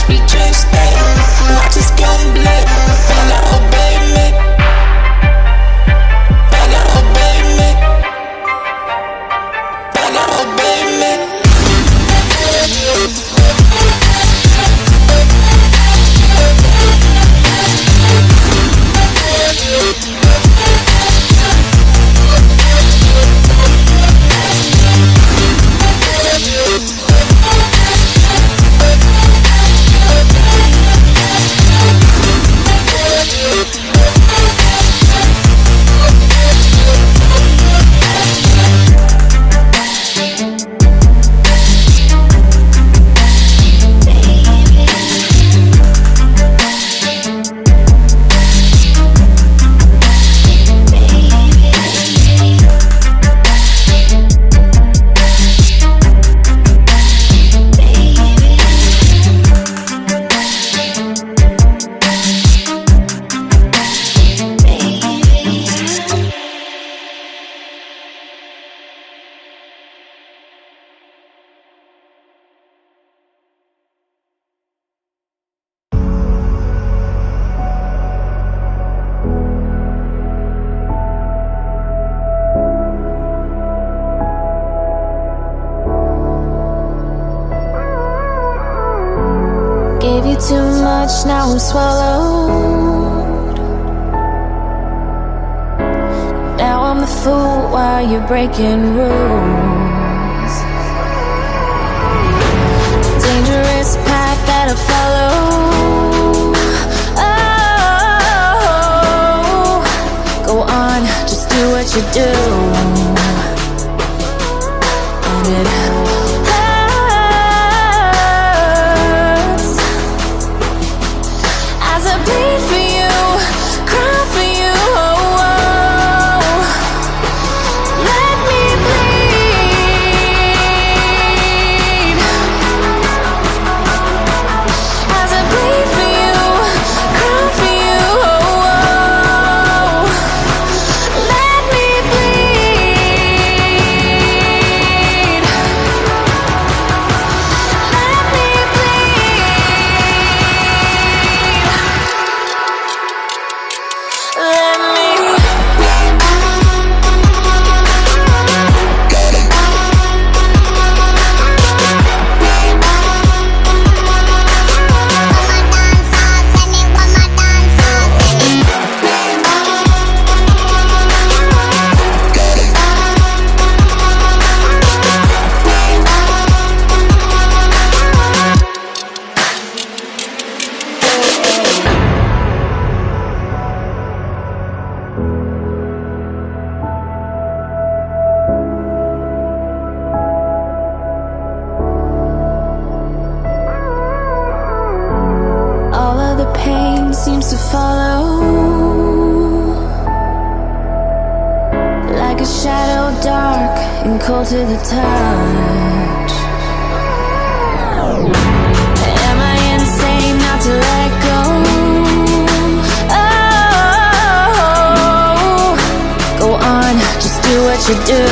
be just that. Watch us gon' blip. Better obey me. Better obey me. Better obey me. Gave you too much, now I'm swallowed. Now I'm the fool while you're breaking rules. Dangerous path that I follow. Oh, go on, just do what you do. And it bleed for you, cry for you, oh, oh. Let me bleed. As I bleed for you, cry for you, oh, oh. Let me bleed. Let me bleed. Seems to follow like a shadow, dark and cold to the touch. Am I insane not to let go? Oh, go on, just do what you do.